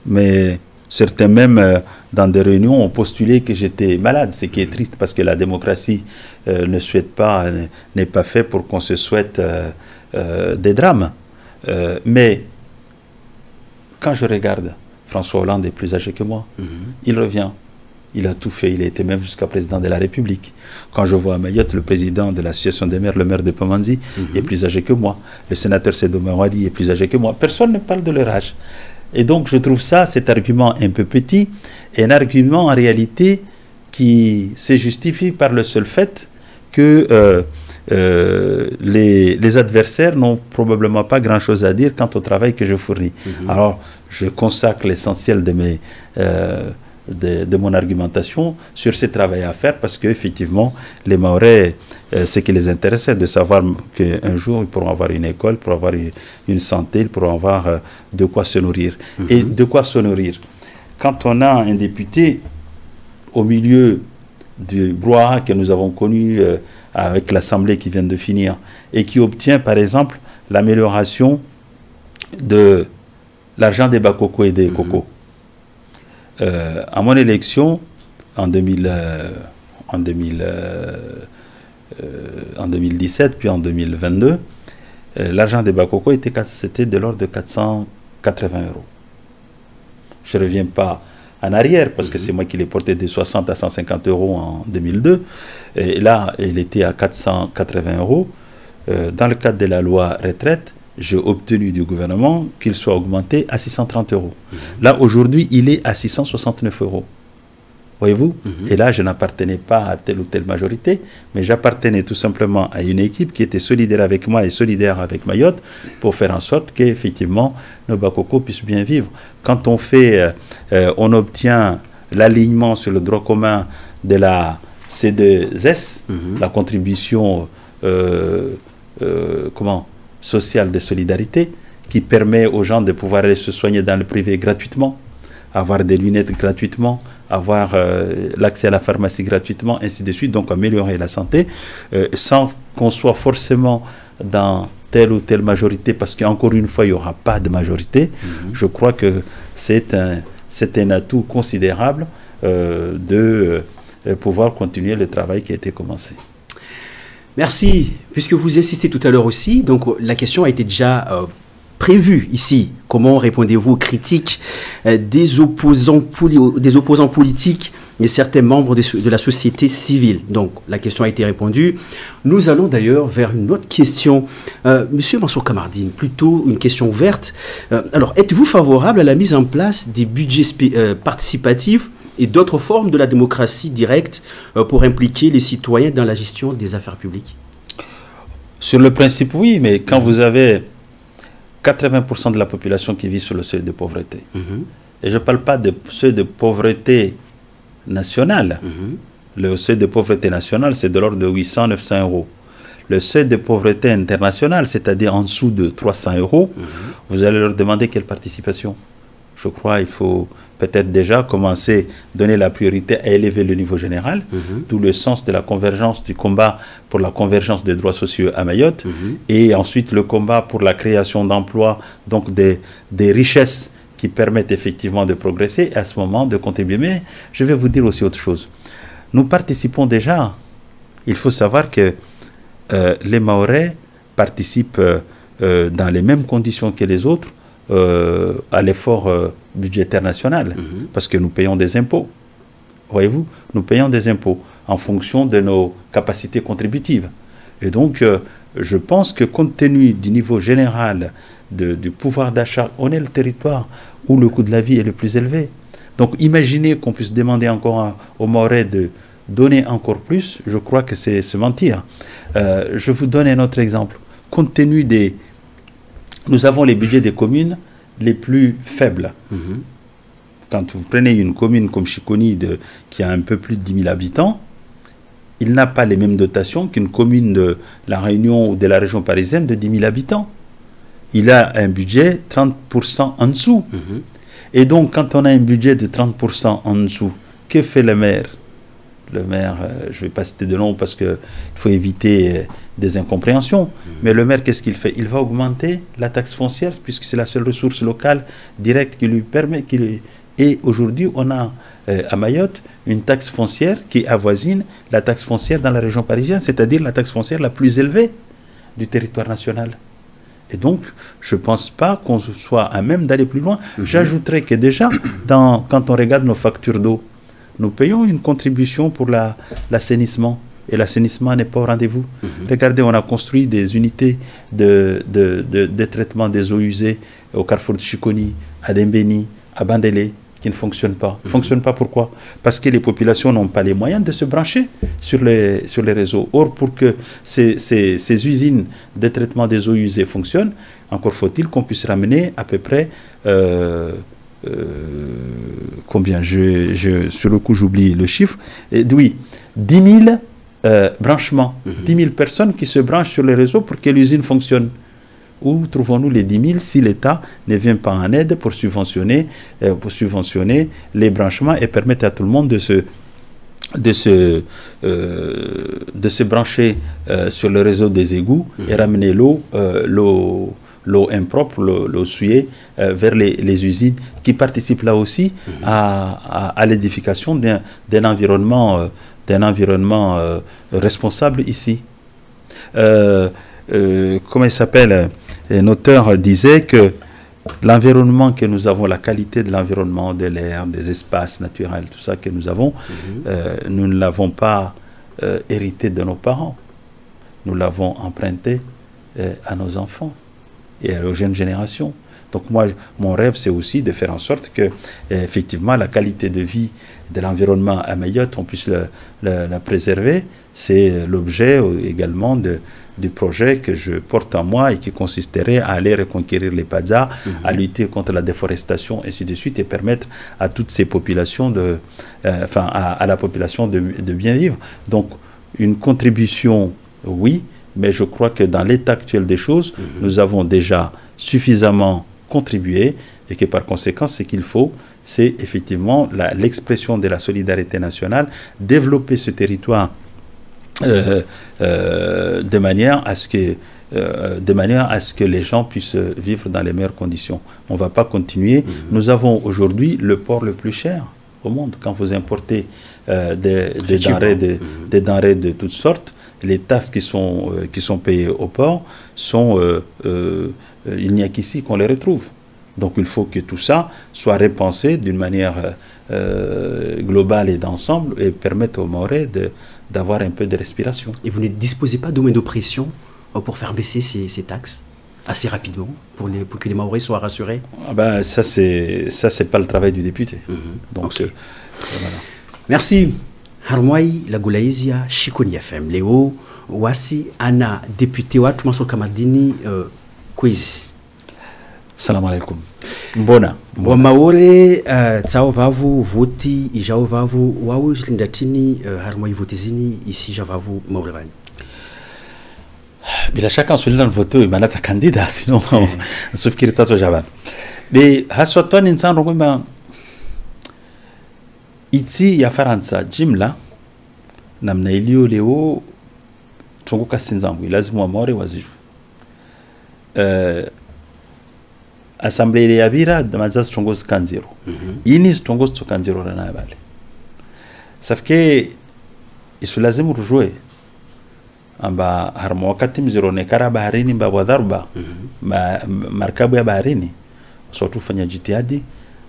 Mais certains même, dans des réunions, ont postulé que j'étais malade, ce qui est triste parce que la démocratie ne souhaite pas, n'est pas fait pour qu'on se souhaite des drames. Mais quand je regarde, François Hollande est plus âgé que moi. Il revient. Il a tout fait. Il a été même jusqu'à président de la République. Quand je vois à Mayotte, le président de l'association des maires, le maire de Pamandzi, est plus âgé que moi. Le sénateur Seydou Mawadi est plus âgé que moi. Personne ne parle de leur âge. Et donc, je trouve ça, cet argument un peu petit, et un argument en réalité qui se justifie par le seul fait que les adversaires n'ont probablement pas grand-chose à dire quant au travail que je fournis. Alors, je consacre l'essentiel de mes... de mon argumentation sur ce travail à faire parce qu'effectivement, les Mahorais, ce qui les intéressait, de savoir qu'un jour, ils pourront avoir une école, pour avoir une santé, ils pourront avoir de quoi se nourrir. Et de quoi se nourrir? Quand on a un député au milieu du brouhaha que nous avons connu avec l'Assemblée qui vient de finir et qui obtient, par exemple, l'amélioration de l'argent des Bakoko et des Cocos. À mon élection, en 2017, puis en 2022, l'argent des Bakoko c'était de l'ordre de 480 €. Je ne reviens pas en arrière, parce que c'est moi qui l'ai porté de 60 à 150 € en 2002. Et là, il était à 480 €. Dans le cadre de la loi retraite, j'ai obtenu du gouvernement qu'il soit augmenté à 630 €. Là, aujourd'hui, il est à 669 €. Voyez-vous? Et là, je n'appartenais pas à telle ou telle majorité, mais j'appartenais tout simplement à une équipe qui était solidaire avec moi et solidaire avec Mayotte pour faire en sorte qu'effectivement, nos Bakoko puissent bien vivre. Quand on fait, on obtient l'alignement sur le droit commun de la C2S, la contribution sociale de solidarité, qui permet aux gens de pouvoir aller se soigner dans le privé gratuitement, avoir des lunettes gratuitement, avoir l'accès à la pharmacie gratuitement, ainsi de suite, donc améliorer la santé, sans qu'on soit forcément dans telle ou telle majorité, parce qu'encore une fois, il n'y aura pas de majorité. Je crois que c'est un atout considérable de pouvoir continuer le travail qui a été commencé. Merci. Puisque vous insistez tout à l'heure aussi, donc la question a été déjà prévue ici. Comment répondez-vous aux critiques des opposants politiques et certains membres de la société civile? Donc, la question a été répondue. Nous allons d'ailleurs vers une autre question. Monsieur Mansour Kamardine, plutôt une question ouverte. Alors, êtes-vous favorable à la mise en place des budgets participatifs et d'autres formes de la démocratie directe pour impliquer les citoyens dans la gestion des affaires publiques? Sur le principe, oui, mais quand vous avez 80% de la population qui vit sur le seuil de pauvreté, et je ne parle pas de seuil de pauvreté nationale, le seuil de pauvreté nationale, c'est de l'ordre de 800-900 euros. Le seuil de pauvreté internationale, c'est-à-dire en dessous de 300 euros, vous allez leur demander quelle participation. Je crois qu'il faut peut-être déjà commencer à donner la priorité à élever le niveau général, d'où le sens de la convergence, du combat pour la convergence des droits sociaux à Mayotte, et ensuite le combat pour la création d'emplois, donc des richesses qui permettent effectivement de progresser, et à ce moment de contribuer. Mais je vais vous dire aussi autre chose. Nous participons déjà. Il faut savoir que les Mahorais participent dans les mêmes conditions que les autres à l'effort budgétaire national, parce que nous payons des impôts. Voyez-vous, nous payons des impôts en fonction de nos capacités contributives. Et donc, je pense que compte tenu du niveau général du pouvoir d'achat, on est le territoire où le coût de la vie est le plus élevé. Donc, imaginez qu'on puisse demander encore aux Mahorais de donner encore plus, je crois que c'est se mentir. Je vous donne un autre exemple. Compte tenu des... Nous avons les budgets des communes les plus faibles. Quand vous prenez une commune comme Chikoni qui a un peu plus de 10 000 habitants, il n'a pas les mêmes dotations qu'une commune de La Réunion ou de la région parisienne de 10 000 habitants. Il a un budget 30% en dessous. Et donc, quand on a un budget de 30% en dessous, que fait le maire? Le maire, je ne vais pas citer de nom parce qu'il faut éviter des incompréhensions, mais le maire, qu'est-ce qu'il fait? Il va augmenter la taxe foncière, puisque c'est la seule ressource locale directe qui lui permet... Et aujourd'hui, on a à Mayotte une taxe foncière qui avoisine la taxe foncière dans la région parisienne, c'est-à-dire la taxe foncière la plus élevée du territoire national. Et donc, je ne pense pas qu'on soit à même d'aller plus loin. J'ajouterais que déjà, quand on regarde nos factures d'eau, nous payons une contribution pour l'assainissement. Et l'assainissement n'est pas au rendez-vous. Regardez, on a construit des unités de traitement des eaux usées au carrefour de Chikoni, à Dembéni, à Bandélé, qui ne fonctionnent pas. Ne fonctionnent pas pourquoi? Parce que les populations n'ont pas les moyens de se brancher sur les réseaux. Or, pour que ces usines de traitement des eaux usées fonctionnent, encore faut-il qu'on puisse ramener à peu près... combien sur le coup, j'oublie le chiffre. Oui, 10 000 branchements. 10 000 personnes qui se branchent sur les réseaux pour que l'usine fonctionne. Où trouvons-nous les 10 000 si l'État ne vient pas en aide pour subventionner les branchements et permettre à tout le monde de se brancher sur le réseau des égouts et ramener l'eau impropre, l'eau souillée vers les usines qui participent là aussi à l'édification d'un environnement responsable ici. Comment il s'appelle? Un auteur disait que l'environnement que nous avons, la qualité de l'environnement, de l'air, des espaces naturels, tout ça que nous avons, nous ne l'avons pas hérité de nos parents. Nous l'avons emprunté à nos enfants et aux jeunes générations. Donc moi, mon rêve, c'est aussi de faire en sorte que, effectivement, la qualité de vie de l'environnement à Mayotte, on puisse la préserver. C'est l'objet également du projet que je porte en moi et qui consisterait à aller reconquérir les Padzas, à lutter contre la déforestation, ainsi de suite, et permettre à toutes ces populations à la population de bien vivre. Donc, une contribution, oui, mais je crois que dans l'état actuel des choses, nous avons déjà suffisamment contribué et que par conséquent, ce qu'il faut, c'est effectivement l'expression de la solidarité nationale, développer ce territoire de manière à ce que de manière à ce que les gens puissent vivre dans les meilleures conditions. On ne va pas continuer. Nous avons aujourd'hui le port le plus cher au monde. Quand vous importez des denrées de toutes sortes, les taxes qui sont payées au port il n'y a qu'ici qu'on les retrouve. Donc il faut que tout ça soit repensé d'une manière globale et d'ensemble et permettre aux Mahorais d'avoir un peu de respiration. Et vous ne disposez pas de moyens de pression pour faire baisser ces taxes assez rapidement pour que les Mahorais soient rassurés? Ça c'est pas le travail du député. Donc okay. Voilà. Merci. Harmwai la Gulaizia Shikoni FM leo wasi ana député watu Mansour Kamaldini quiz. Salam alaikum. Mbona Maore tsao vavu voti ijao vavu wao lindatini Harmwai votizini ici javavu Maurevani. Bila shaka nsulila nvoto imanata kandida sinon nsufikiri tato javan. Mais haswatoni nsanro kwamba iti ya Faransa jimla namna ilio leo tunguka sinzangu lazima wa Maore wazijwe. Assemblée ile ya bira damazazi tongozi kanziro. Ini tongozi to kanziro na bale. Safike isulazimu rujwe amba harmo wakati mziro nekara baharini mba wadharuba markabu ya baharini sotu fanya jitihadi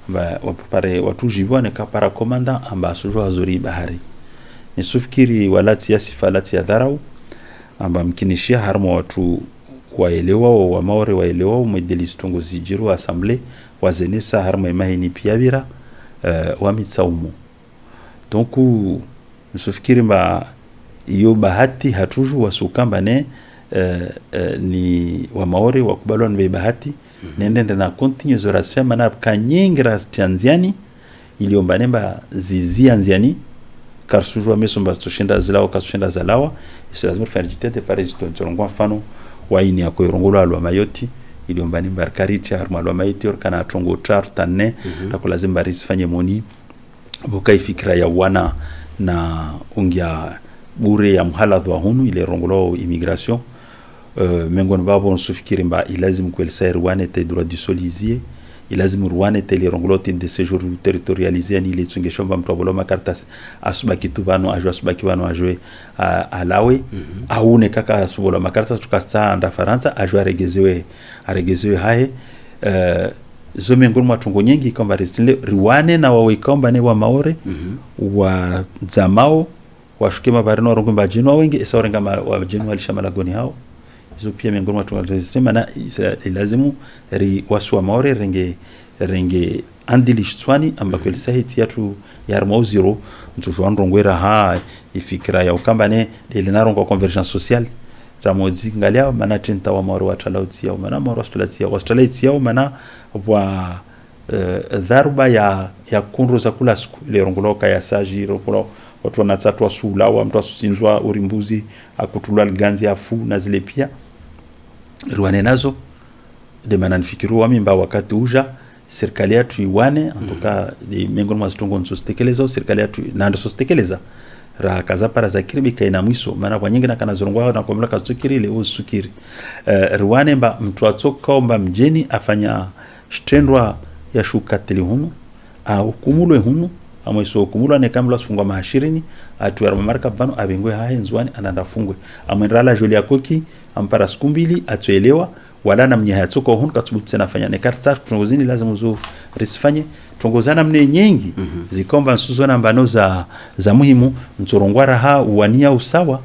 amba wapare watu jibwa neka para komanda amba sujwa hazuri bahari nisufikiri walati ya sifalati ya dharau amba mkinishia harmo watu waelewa wa Maore waelewa mwedelisi tongozi jiru assemblée wazenesa harmo imahini piyabira wamitsaumu donc nisufikiri mba iyo bahati hatuju wasukamba ne ni wa Maore wakubalwa nbe bahati nende na continue zo rasfa mana kanyingra tianziani iliomba nemba zizi anziani karsujwa mesomba stoshinda zalawa kashinda zalawa lazima faire jitete parezito ntorongwa mfano waini ya koirongolo alwa mayoti iliomba nemba kariti armalwa mayoti orkana tongo tar tanne takulazima risifanye moni boka ifikira ya wana na ungia bure ya mhaladhi wa hunu ile rongolo immigration mengoni babo nsufikiri mba ilazim kwelsa Rwanda te droit du sol izie ilazim Rwanda te le rongolo de séjour territorialisé ni ile tsungesho mba mtu abolo makartas asubaki tubano ajwa asubaki bano ajwe alawe aune kaka asubolo makartas tukasa anda Faransa ajwa aregezewe hae zo mengoni mwatungo nyingi kamba resitile Rwanda na wawe kamba ne wa Maore wa zamao washukema barino rongomba jinwa wengi esorenga wa jinwa lishamalagoni hao hizo pia miongoni mwa tunasema na lazimu waswa Maore renge andilishtswani ambako lisahiti yatu ya Armauziro ntujwa ndongwera ha ifikira ya ukambane ile narongo convergence sociale ramodzi ngalia mana tenta wa Maore watalautia mana Maore watalautia mana wa dharuba ya kunro za kulasku ile rongoloka ya saji rongolo watu wanatsatu wasula wa mtu asusinzwa urimbuzi akutulwa ganzi afu na zile pia ruane nazo de mananifikiru wa mimba wakati uja serikali yetu iwane antoka miongoni mwa zitongo nsostekeleza serikali yetu na ndo sostekeleza ra kaza para za kirbi kaina mwiso maana kwa nyingi na kana zorongwa na kwa mlaka sukiri ile usukiri ruane mba mtu atsoka mba mjeni afanya shtendwa ya shukatili hunu au kumulwe hunu amweso kumulwa ne kamla sufungwa mahashirini atuara marka bano abengwe hahe nzwani ananda fungwe amwendrala jolia koki ampara skumbili atuelewa wala na mnyaha tsoko hunu katsubutsena fanya ne karta tungozini lazima uzo risifanye tungozana mne nyingi zikomba nsuzona mbano za muhimu mtorongwara ha uwania usawa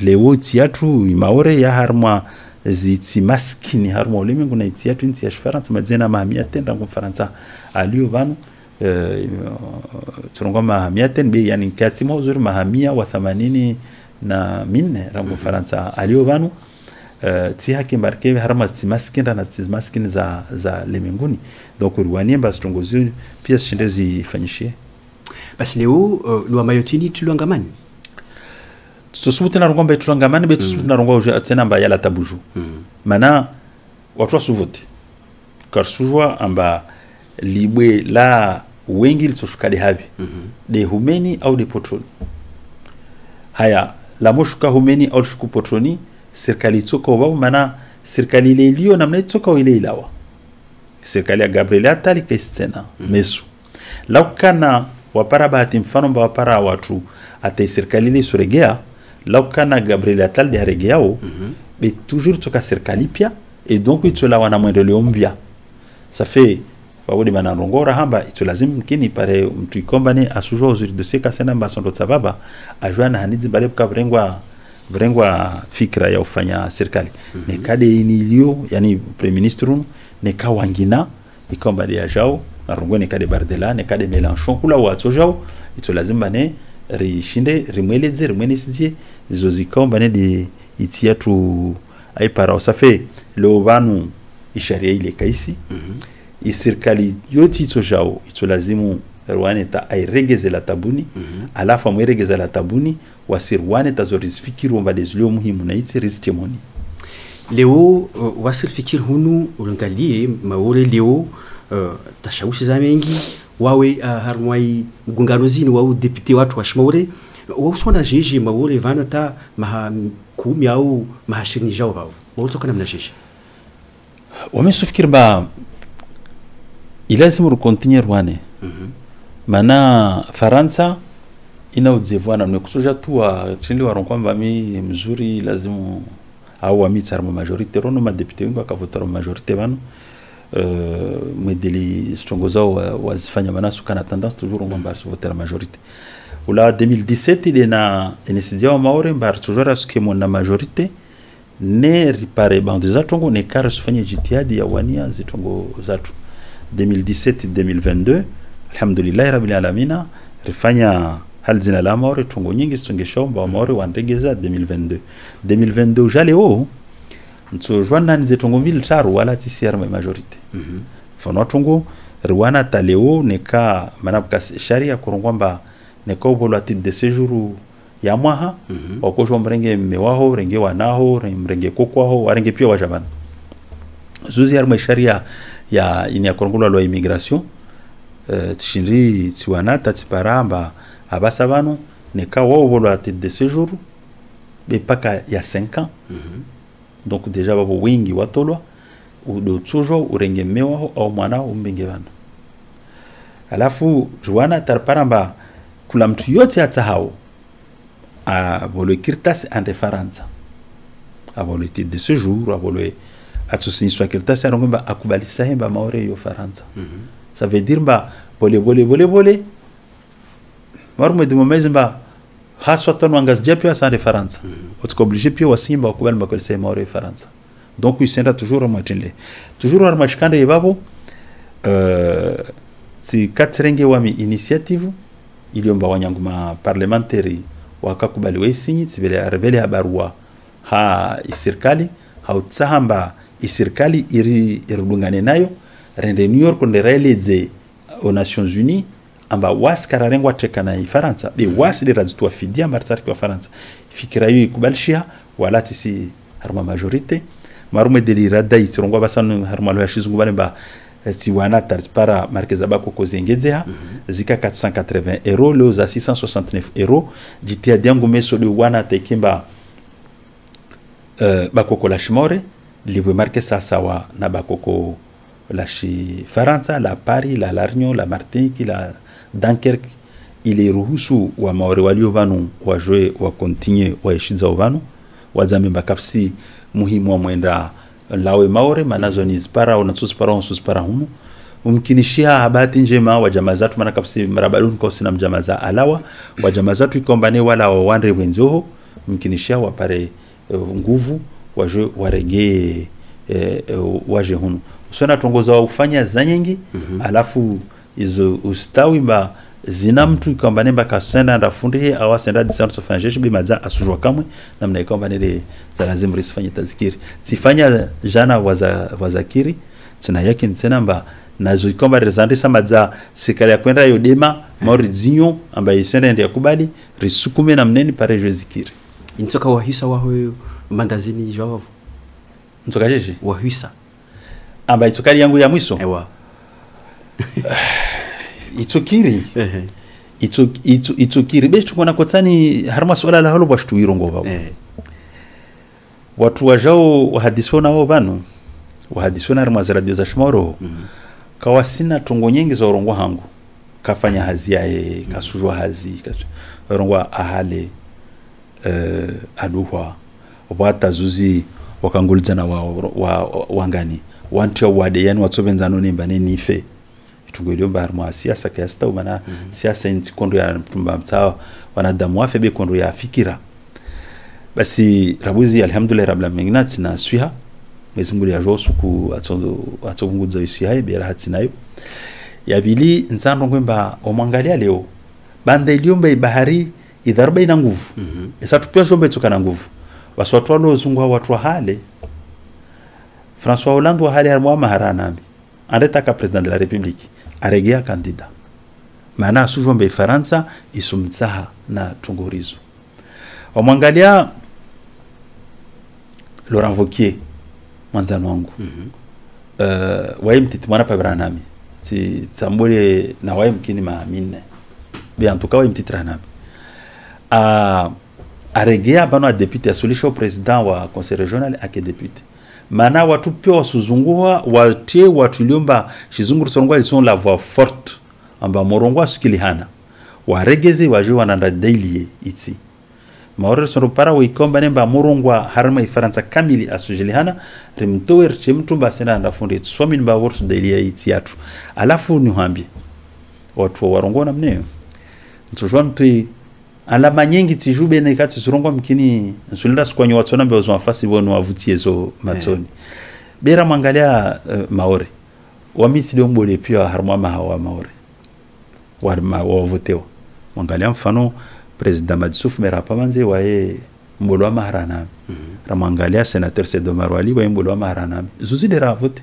lewo tiatu Maore ya harma zitsi maskini harma ulimengu na itiatu nti ya Faransa madzena mahamia tenda ku Faransa alio bano turongwa mahamia ten be yani katima uzuri mahamia wa 84 rangu Faransa alio bano ti haki mbarke harma zitsi maskini na zitsi maskini za lemenguni donc ruwanie basi tungozi pia shindezi fanyishie basi leo lwa mayotini tulwangamani susubutena rongombe tulwangamani be susubutena rongwa tena mba yala tabuju mana watu wasuvote karsujwa amba libwe la wengi litsoshukade habi de humeni au de potroni haya la moshuka humeni au shuku potroni serikali tsoka wao mana serikali ile iliyo namna tsoka ile ilawa serikali ya Gabriel Attal kaistena mesu laukana wapara bahati mfano mba wapara watu ate serikali ile suregea laukana Gabriel Attal de regeao mais toujours tsoka serikali pia et donc itola wana mwendeleo mpya ça fait wawodi manarongora hamba ito lazima kini pare mtu ikombani asujwa uzuri dossier kasena mbasondo sababa ajwana hanizi bale vrengwa fikra ya ufanya serikali nekade inilio yani premier ministre neka wangina ikombani ya jao narongo nekade Bardella nekade Mélenchon kula watu jao ito lazima ne rishinde rimweleze rimwenisizie izo zikombani di itia tu ai para ça fait le vanu isharia ile kaisi serikali yote ito jao ito lazimu Rwanda ta airegeze la tabuni alafu amweregeza la tabuni wasir Rwanda tazorifikiri omba dezilio muhimu na iti ristemoni leo wasir fikiri hunu ulangalie maore leo tashawishi za mengi wawe harmwai mgungano zini wao deputy watu wa shmaure wao sona jeje maore vana ta maha kumi au mahashini jao wao wao tokana na jeje wamesufikiri ba ilazimu continuer Rwanda mana Faransa ina udzevwana nekusoja tu chini waronkwamba mi mzuri lazimu au amitsarmo majorité rono ma député wengi akavotera majorité bano medeli stongoza wazifanya bana sukana tendance toujours ngomba votera majorité ula 2017 ile na inisidia maore mbar toujours askemo na majorité ne ripare bandu za tongo ne kare sufanye jitihadi ya wania zitongo zatu 2017-2022 alhamdulillah rabbil alamina rifanya hal zina la maore tongo nyingi stongesho mba maore wandegeza 2022 jale o mtso jwana nze tongo mbil taru wala TCR majorité fono tongo rwana taleo neka manabka sharia kurongwamba neka obolo titre de séjour ya mwaha okosho mrenge mewaho renge wanaho mrenge kokwaho warenge pia wajabana zuzi ya sharia ya inia korongula lwa immigration tshindri tsiwana tatsiparamba abasa banu neka wao bolo titre de séjour be paka ya 5 ans donc déjà babo wingi watolwa udo toujours urenge mewaho au mwana umbenge bana alafu ruwana tarparamba kula mtu yote atsahao abolo kirtas ande Faransa abolo titre de séjour abolo atsusiniswa kirtas arongomba akubalisa hemba maore yo Faransa ça veut dire ba bole marmo de momezimba haswa ton wangas japio sa de Faransa otko obligé pio wasimba akubali makolisa maore Faransa donc il sera toujours matinde toujours armachkande yebabo si katrenge wami initiative iliomba wanyanguma parliamentary wakakubali wesinyi sibele arvele habarua ha isirkali hautsahamba isirkali irudungane nayo rende New York ndereleze aux Nations Unies amba waskararengwa tekana Faransa be wasile razitwa fidia marsari kwa Faransa fikira hiyo ikubalishia wala tisi harma majorité marume delirada isirongwa basanu harma lo yashizungu balemba tiwana tarspara markeza bako kozengedzea zika 480 euros leo za 669 euros jitia diangu meso de wana tekimba bakoko la shimore liwe marke sawa na bakoko la chi Faransa la Paris la Largnon la Martinique la Dunkerque ile ruhusu wa maore walio vanu wa joe wa continue wa ishiza ovanu wazamemba kapsi muhimu wa mwenda lawe maore manazo ni spara unatsuspara hunu umkinishia habati njema wa jamaa zatu maana kapsi marabadun kwa sina mjamaa za alawa wa jamaa zatu ikombane wala wa wandre wenzoho umkinishia wapare nguvu waje warege waje hunu usona tongoza wa ufanya zanyingi alafu izo ustawi mba zina mtu ikombane mba kasenda ndafundihe awasenda disant sofanjeshi bimaza asujwa kamwe namna ikombane le za lazima risifanye tazikiri sifanya jana wazakiri tsina yake ntsena mba nazo ikomba rezandisa madza sikali ya kwenda yodema maurizinyo amba isenda ndi yakubali risukume na mneni pare jezikiri intoka wahisa waho mandazini jawavu ntoka jeje wahisa amba itokali yangu ya mwiso ewa itokiri itokiri becho kuna kotsani harma swala la halo bashtu irongo babo watu wajao wahadisona wao banu wahadisona rmaza radio za shmoro kawasina tungo nyingi za urongo hangu kafanya hazi yae kasujwa hazi rongwa ahale aduhwa wata zuzi wakanguliza na wangani wantu wade yani watsobenzano nimba nife tugolio barmo siasa kasta umana siasa inti kondo ya mpumba mtawa wanadamu wafe be kondo ya fikira basi rabuzi alhamdulillah rabbil alamin na swiha mezimuri ya josuku atsobunguza isiha be rahati nayo yabili nsando ngwemba omwangalia leo banda iliomba bahari idharba ina nguvu esa tupia shombe tukana nguvu waswatu walozungwa watu hale François Hollande wa hali harmwa maharanami andetaka president de la République aregea kandida maana sujombe Faransa isumtsaha na tungorizo omwangalia Laurent Wauquiez mwanzano wangu wae mtiti mwana pabranami si sambole na wae mkini maamine bien en tout cas wae mtiti ranami aregea bano a député asulisho president wa conseil régional ake député mana watu pia wasuzungua watie watu liomba shizunguru songo ils la voix forte amba morongo askilihana waregeze waje wananda daily iti maore sono para wikomba nemba morongo harma ifaransa kamili asujilihana rimtower chimtumba sena ndafunde swamin ba worsu daily iti yatu alafu niambie watu warongona mneo ntujwa mtu alama nyingi tijube na ikati surongo mkini nsulinda sikwanyo watona mbe ozo afasi bono wavutie zo matoni bera mangalia maore wamisi dombole pia harmwa mahawa maore warma wavutewa mangalia mfano president Madsouf merapa manze wae mbolo wa maharana ramangalia senateur Sedo Marwali wae mbolo wa maharana zuzi de ravote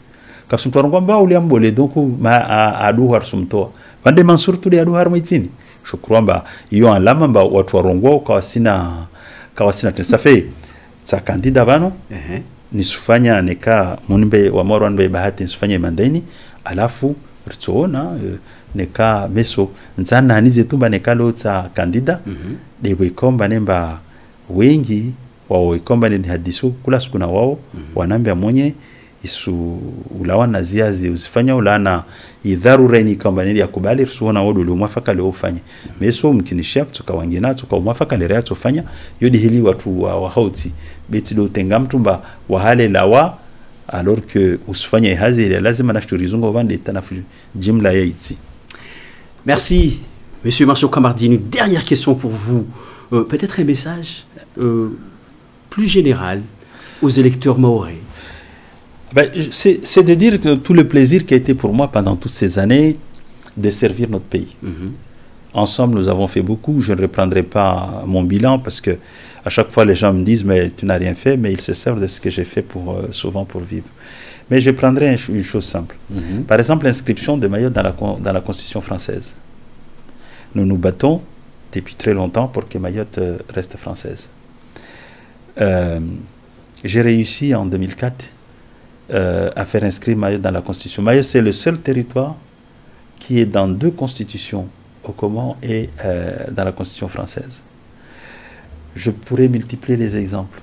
kasumtorongo mba uli ambole donc adu harsumtoa bande Mansour tudi adu harmaitini shukramba iyo alama mba watu warongo kawasina tesafe sa kandida bano nisufanya neka munbe wa morwan be bahati nisufanya mandaini alafu ritsona neka meso nzana anize tumba neka lota kandida de wekomba nemba wengi wao wekomba ni hadisu kula siku na wao wanambia mwenye isu ulawana ziazi usifanya ulana idharura ni kamba nili yakubali rusuona wodo le mwafaka le ufanye meso mkinishia kutoka wangina tuka mwafaka le rea tufanya yodi hili watu wa hauti beti do tenga mtumba wa hale lawa alors que usifanya hazi ile lazima na shturizungo bande tanafu jimla ya iti. Merci monsieur Mansour Kamardine. Une dernière question pour vous, peut-être un message plus général aux électeurs mahorais. Ben, c'est de dire que tout le plaisir qui a été pour moi pendant toutes ces années de servir notre pays. Ensemble, nous avons fait beaucoup. Je ne reprendrai pas mon bilan parce que à chaque fois, les gens me disent « mais tu n'as rien fait », mais ils se servent de ce que j'ai fait souvent pour vivre. Mais je prendrai une chose simple. Par exemple, l'inscription de Mayotte dans la Constitution française. Nous nous battons depuis très longtemps pour que Mayotte reste française. J'ai réussi en 2004 à faire inscrire Mayotte dans la Constitution. Mayotte, c'est le seul territoire qui est dans 2 constitutions, au Comores et dans la Constitution française. Je pourrais multiplier les exemples.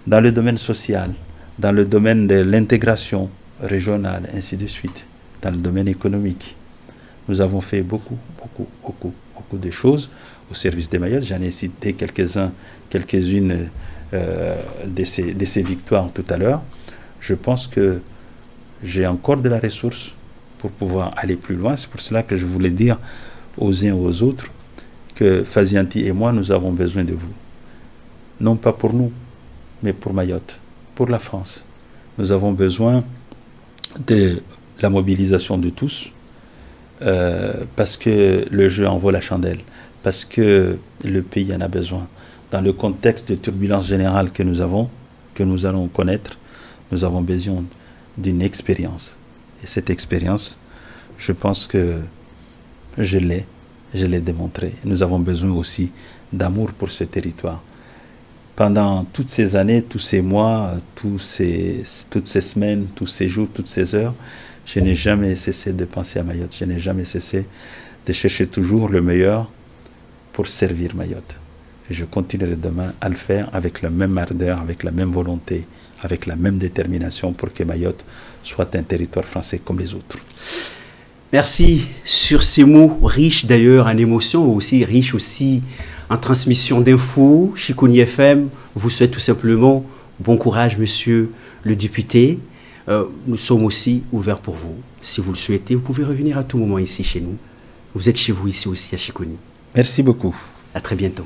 Dans le domaine social, dans le domaine de l'intégration régionale, ainsi de suite, dans le domaine économique. Nous avons fait beaucoup de choses au service des Mayotte. J'en ai cité quelques-unes de ces victoires tout à l'heure. Je pense que j'ai encore de la ressource pour pouvoir aller plus loin. C'est pour cela que je voulais dire aux uns et aux autres que Fazianti et moi, nous avons besoin de vous. Non pas pour nous, mais pour Mayotte, pour la France. Nous avons besoin de la mobilisation de tous parce que le jeu en vaut la chandelle, parce que le pays en a besoin. Dans le contexte de turbulence générale que nous allons connaître, nous avons besoin d'une expérience. Et cette expérience, je pense que je l'ai démontré. Nous avons besoin aussi d'amour pour ce territoire. Pendant toutes ces années, tous ces mois, toutes ces semaines, tous ces jours, toutes ces heures, je n'ai jamais cessé de penser à Mayotte. Je n'ai jamais cessé de chercher toujours le meilleur pour servir Mayotte. Et je continuerai demain à le faire avec la même ardeur, avec la même volonté, avec la même détermination pour que Mayotte soit un territoire français comme les autres. Merci sur ces mots riches d'ailleurs en émotions, aussi riches aussi en transmission d'infos. Chikoni FM vous souhaite tout simplement bon courage, monsieur le député. Nous sommes aussi ouverts pour vous. Si vous le souhaitez, vous pouvez revenir à tout moment ici chez nous. Vous êtes chez vous ici aussi à Chikoni. Merci beaucoup. À très bientôt.